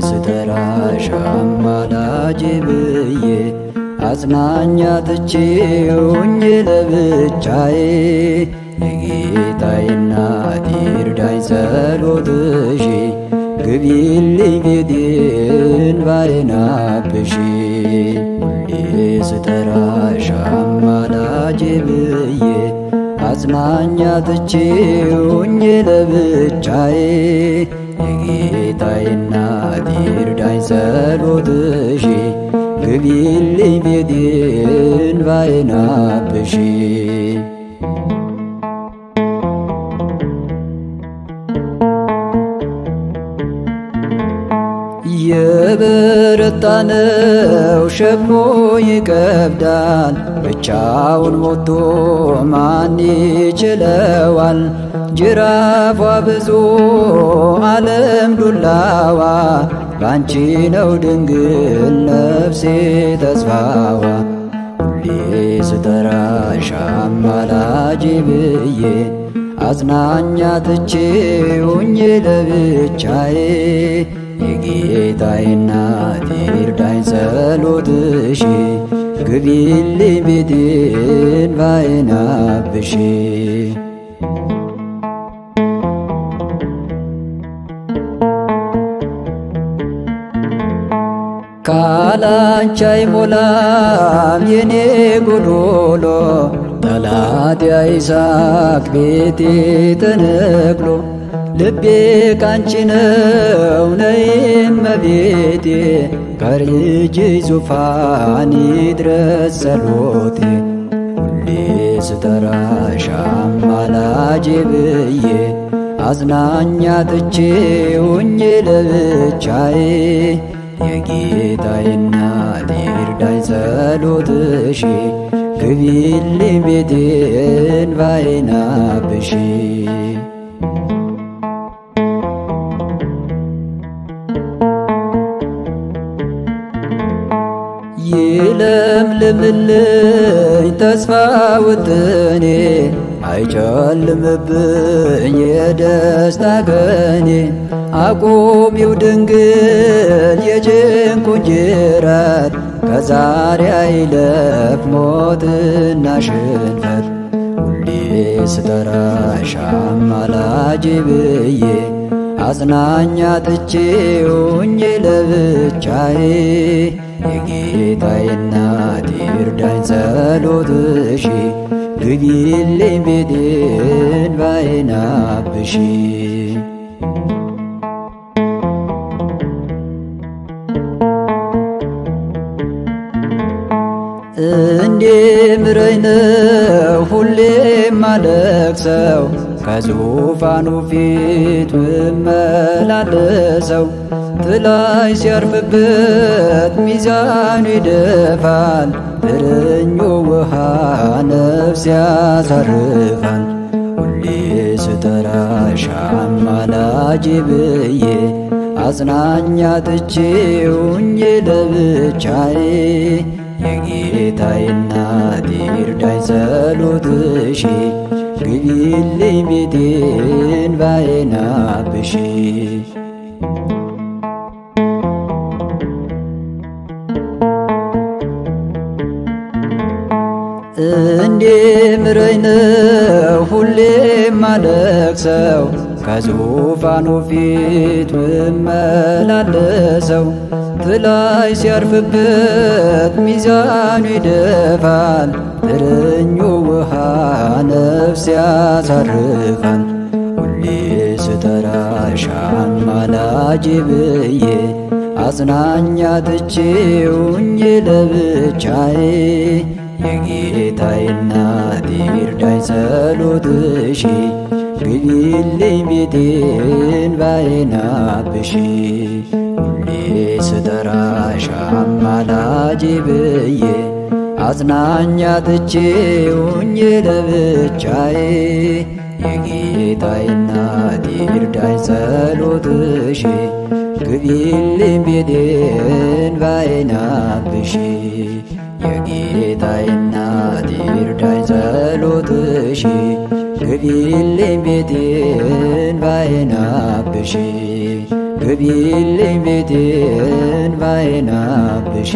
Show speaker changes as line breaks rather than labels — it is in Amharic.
ስተራሽ አማላጄ ብዬ አጽናኛ ትቼ ሆኜ ለብቻዬ የጌታዬ እናት ይርዳኝ ጸሎትሽ ግቢልኝ ቤቴን ባዬን አብሺ ሁሌ ስተራሽ አማላጄ ብዬ አጽናኛ ትቼ ሆኜ ለብቻዬ የጌታዬ እናት ይርዳኝ ጸሎትሽ ግቢልኝ ቤቴን ባዬን አብሺ የበረታ ነው ሸክሙ ይከብዳል ብቻውን ሞቶ ማን ይችለዋል? ጅራፏ ብዙ ዓለም ዱላዋ ባንቺ ነው ድንግል ነፍሴ ተስፋዋ ሁሌ ስተራሽ አማላጄ ብዬ አጽናኛ ትቼ ሆኜ ለብቻዬ የጌታዬ እናት ይርዳኝ ጸሎትሽ ግቢልኝ ቤቴን ባዬን አብሺ ካላንቺ አይሞላም የኔ ጎዶሎ ጠላት ያይሳቅ ቤቴ ተነቅሎ ልቤ ካንቺ ነው ነይ እመቤቴ ከልጅሽ ዙፋን ይድረስ ጸሎቴ ሁሌ ስተራሽ አማላጄ ብዬ አጽናኛ ትቼ ሆኜ ለብቻዬ የጌታዬ እናት ይርዳኝ ጸሎትሽ ግቢልኝ ቤቴን ባዬን አብሺ ይለምልምልኝ ተስፋ ውጥኔ አይጨልምብኝ የደስታ ቀኔ አቁሚው ድንግል የጭንቁን ጅራት ከዛሬ አይለፍ ሞትና ሽንፈት ሁሌ ስተራሽ አማላጄ ብዬ አጽናኛ ትቼ ሆኜ ለብቻዬ የጌታዬ እናት ይርዳኝ ጸሎትሽ ግቢልኝ ቤቴን ባዬን አብሺ እንዲምረኝ ነው ሁሌም ማለቅሰው ከዙፋኑ ፊት ምመላለሰው ጥላይ ሲያርፍበት ሚዛኑ ይደፋል እረኞ ውሃ ነፍስ ያሳርፋል ሁሌ ስተራሽ አማላጄ ብዬ አጽናኛ ትቼ ሆኜ ለብቻዬ የጌታዬ እናት ይርዳኝ ጸሎትሽ ግቢልኝ ቤቴን ባዬን አብሺ እንዲምረኝ ነው ሁሌም ማለቅሰው ከዙፋኑ ፊት ምመላለሰው ጥላይ ሲያርፍበት ሚዛኑ ይደፋል እረኞ ውሃ ነፍስ ያሳርፋል ሁሌ ስተራሽ አማላጄ ብዬ አጽናኛ ትቼ ሆኜ ለብቻዬ የጌታዬ እናት ይርዳኝ ጸሎትሽ ግቢልኝ ቤቴን ባይናብሺ ሁሌ ስጠራሽ አማላጄ ብዬ አጽናኛ ትቼውኝ ለብቻዬ የጌታዬ እናት ይርዳኝ ጸሎትሽ ግቢልኝ ቤቴን ባይናብሺ የጌታዬ እናት ይርዳኝ ጸሎትሽ ግቢልኝ ቤቴን ባይናብሺ ግቢልኝ ቤቴን ባይናብሺ